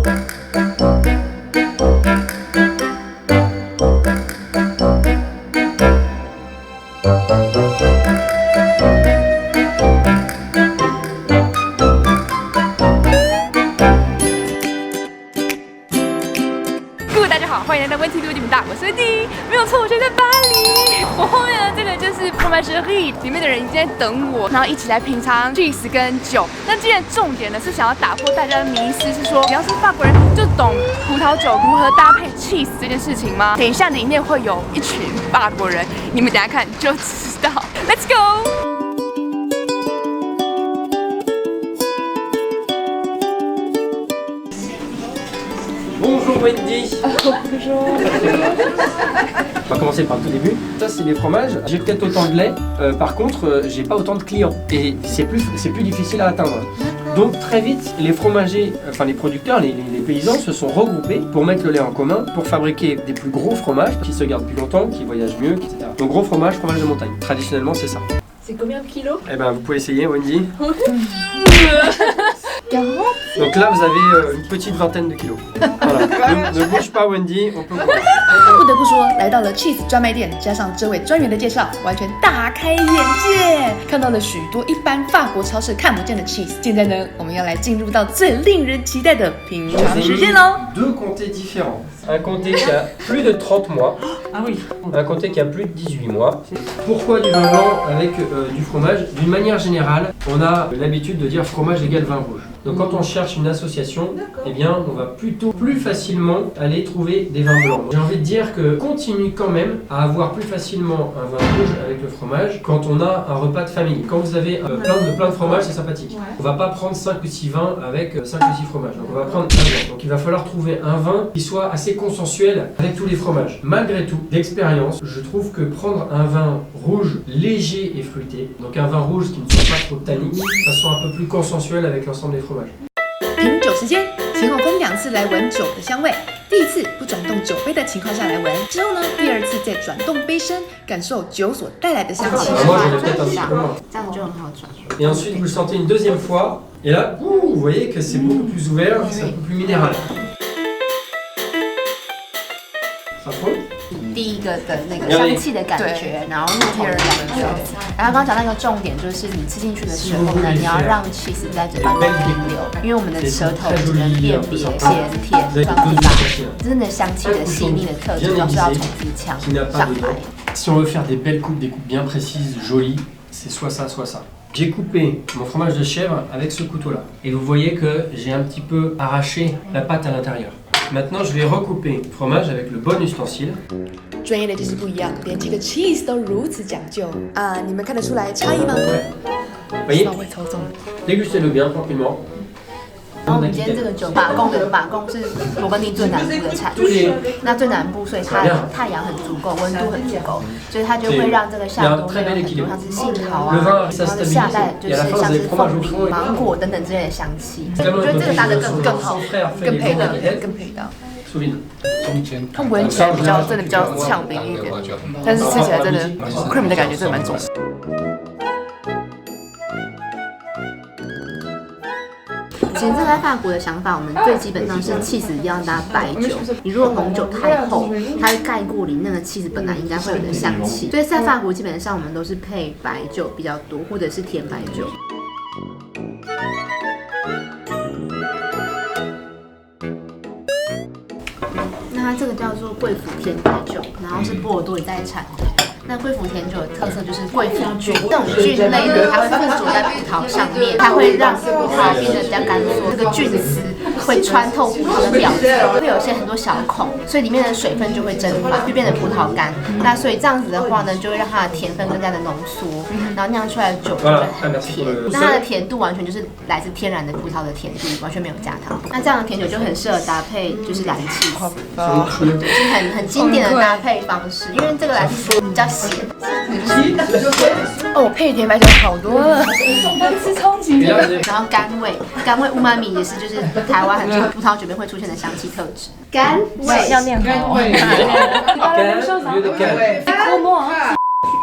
大家好，欢迎来到温蒂度你们大，我是Wendy，没有错，我现在在巴黎。我后面呢，这个就是 Fromagerie 里面的人已经在等我，然后一起来品尝 cheese 跟酒。那今天的重点呢是想要打破大家的迷思，是说只要是法国人就懂葡萄酒如何搭配 cheese 这件事情吗？等一下里面会有一群法国人，你们等一下看就知道。Let's go。Bonjour Wendy. Bonjour. On va commencer par le tout début. Ça c'est les fromages. J'ai peut-être autant de lait. Par contre, j'ai pas autant de clients et c'est plus difficile à atteindre. Donc très vite, les fromagers, enfin les producteurs, les paysans se sont regroupés pour mettre le lait en commun pour fabriquer des plus gros fromages qui se gardent plus longtemps, qui voyagent mieux, etc. Donc gros fromage, fromage de montagne. Traditionnellement, c'est ça. C'est combien de kilos? Eh ben, vous pouvez essayer, Wendy. 40. Donc là, vous avez une petite vingtaine de kilos. Voilà. Ne bouge pas, Wendy, on peut voir. 不得不说，来到了 cheese 专卖店，加上这位专员的介绍，完全大开眼界，看到了许多一般法国超市看不见的 cheese。现在呢，我们要来进入到最令人期待的品尝时间喽。Deux comtés différents. Un comté qui a plus de 30 mois. Ah oui. Un comté qui a plus de 18 mois. Pourquoi du vin blanc avec du fromage? D'une manière générale, on a l'habitude de dire fromage égale vin rouge. Donc quand on cherche une association, eh bien on va plutôt plus facilement aller trouver des vins blancs. J'ai envie de dire que continue quand même à avoir plus facilement un vin rouge avec le fromage quand on a un repas de famille. Quand vous avez plein de fromages, c'est sympathique. On va pas prendre 5 ou 6 vins avec 5 ou 6 fromages. Donc on va prendre un vin. Donc il va falloir trouver un vin qui soit assez consensuel avec tous les fromages. Malgré tout, d'expérience, je trouve que prendre un vin rouge léger et fruité, donc un vin rouge qui ne soit pas trop tannique, ça soit un peu plus consensuel avec l'ensemble des fromages. 品酒时间，前后分2次来闻酒的香味。第一次不转动酒杯的情况下来闻，之后呢，第2次再转动杯身，感受酒所带来的香气。Moi, je l'ai peut-être un petit peu moins. 这样就很好转。 Et ensuite, vous le sentez une deuxième fois, et là, vous voyez que c'est beaucoup plus ouvert, c'est un peu plus minéral. Ça prend? 第一个的那个香气的感觉，然后入口的感觉。然后刚刚讲到一个重点，就是你吃进去的时候呢，你要让 cheese 在嘴巴里面停留，因为我们的舌头只能辨别咸、甜、酸、苦、辣，真的香气的细腻的特质都是要从鼻腔上来。Si on veut faire des belles coupes, des coupes bien précises, jolies, c'est soit ça, soit ça. J'ai coupé mon fromage de chèvre avec ce couteau-là. Et vous voyez que j'ai un petit peu arraché la pâte à l'intérieur. Maintenant, je vais recouper le fromage avec le bon ustensile. 专业的就是不一样，连这个 cheese 都如此讲究啊！你们看得出来差异吗？ Voyez, 稍微操纵。 dégustez-le bien tranquillement. 然后我们今天这个酒马贡是勃艮第最南部的产区，那最南部，所以它太阳很足够，温度很足够，所以它就会让这个夏冬会有很多像是杏桃啊，然后夏代就是像是凤梨、芒果等等之类的香气。我觉得这个搭的更好，更配到。它闻起来真的比较呛鼻一点，但是吃起来真的 cream 的感觉真的蛮重。其实站在法国的想法，我们最基本上是cheese一定要搭白酒。你如果红酒太厚，它会盖过你那个cheese本来应该会有的香气。所以在法国基本上我们都是配白酒比较多，或者是甜白酒。那它这个叫做贵腐甜白酒，然后是波尔多一带产的。那贵腐甜酒的特色就是贵腐菌，这种菌类呢，它会附着在葡萄上面，它会让葡萄变得比较干燥，这个菌丝会穿透葡萄的表层，会有很多小孔，所以里面的水分就会蒸发，就变成葡萄干。那所以这样子的话呢，就会让它的甜分更加的浓缩，然后酿出来的酒就会很甜。那它的甜度完全就是来自天然的葡萄的甜度，完全没有加糖。那这样的甜酒就很适合搭配就是蓝气，对，是很经典的搭配方式，因为这个蓝气比较咸。哦，配甜白酒好多了，是超级甜。然后甘味乌妈咪也是就是台湾很多葡萄酒里面会出现的香气特质。甘味要酿好。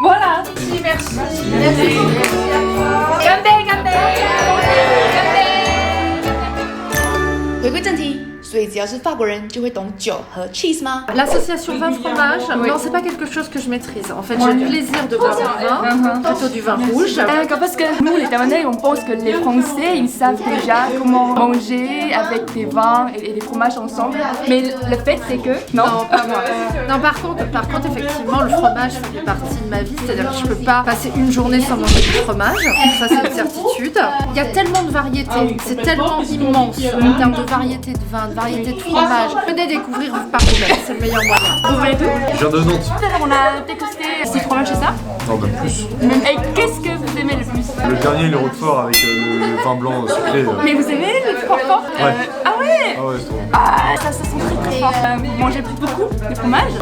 Voilà. Merci. 干杯！回归正题。所以只要是法国人就会懂酒和 cheese 吗？ L'association vin-fromage, non, c'est pas quelque chose que je maîtrise. En fait, j'ai le plaisir de boire du vin, plutôt du vin rouge. D'accord, parce que nous, les Taïwanais, on pense que les Français, ils savent déjà comment manger avec des vins et des fromages ensemble. Mais le fait, c'est que... Non, pas moi. Non, par contre, effectivement, le fromage fait partie de ma vie. C'est-à-dire que je peux pas passer une journée sans manger du fromage. Ça, c'est une certitude. Il y a tellement de variétés. C'est tellement immense en termes de variétés de vin, de variétés de fromage. Venez découvrir par vous-même. C'est le meilleur moyen. Vous voulez tout? Je viens de Nantes. On a dégusté 6 fromages, c'est ça? Non, même plus. Et qu'est-ce que vous aimez le plus? Le dernier, le Roquefort avec le vin blanc sucré. Mais vous aimez le Roquefort? Ouais. Ah ouais? Ah ouais, c'est trop bon. Ah, ça se sent très très fort. Vous mangez beaucoup de fromage?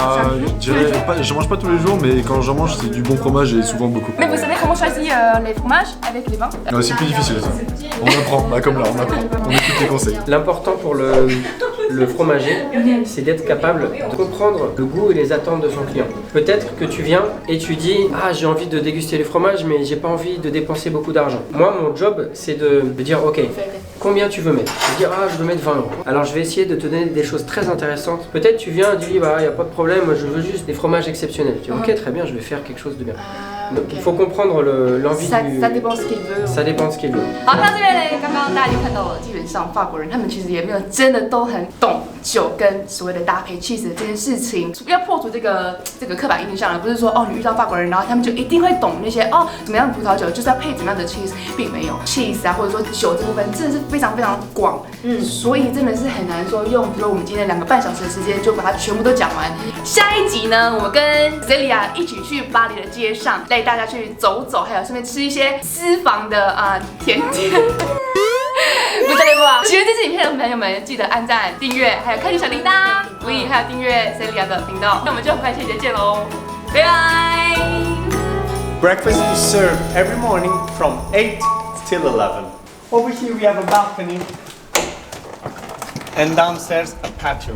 Je dirais, je mange pas tous les jours, mais quand j'en mange, c'est du bon fromage et souvent beaucoup. Mais vous savez comment choisir les fromages avec les vins? Ouais, c'est plus difficile ça. On apprend, bah, comme là, on apprend. On écoute les conseils. L'important pour le fromager, c'est d'être capable de comprendre le goût et les attentes de son client. Peut-être que tu viens et tu dis « Ah, j'ai envie de déguster les fromages, mais j'ai pas envie de dépenser beaucoup d'argent. » Moi, mon job, c'est de dire « Ok, combien tu veux mettre ?» Je vais dire « Ah, je veux mettre 20 €. » Alors, je vais essayer de te donner des choses très intéressantes. Peut-être tu viens et tu dis « Bah, il n'y a pas de problème, moi, je veux juste des fromages exceptionnels. » Tu dis « Ok, très bien, je vais faire quelque chose de bien. » Donc, il faut comprendre l'envie du... Ça dépend ce qu'il veut. Ça dépend de ce qu'il veut. 好，那这边呢，刚刚大家就看到了，基本上法国人他们其实也没有真的都很懂酒跟所谓的搭配 cheese 这件事情。要破除这个刻板印象了，不是说哦你遇到法国人，然后他们就一定会懂那些哦怎么样的葡萄酒就是要配怎么样的 cheese， 并没有 cheese 啊或者说酒这部分真的是非常非常广，所以真的是很难说用，比如我们今天2个半小时的时间就把它全部都讲完。下一集呢，我们跟 Celia 一起去巴黎的街上，带大家去走走，还有顺便吃一些私房的甜点。不错吧？喜欢这支影片的朋友们，记得按赞、订阅，还有开启小铃铛，还有订阅 Celia 的频道。那我们就很快下期再见喽，拜拜。Breakfast is served every morning from 8 till 11. Over here we have a balcony and downstairs a patio.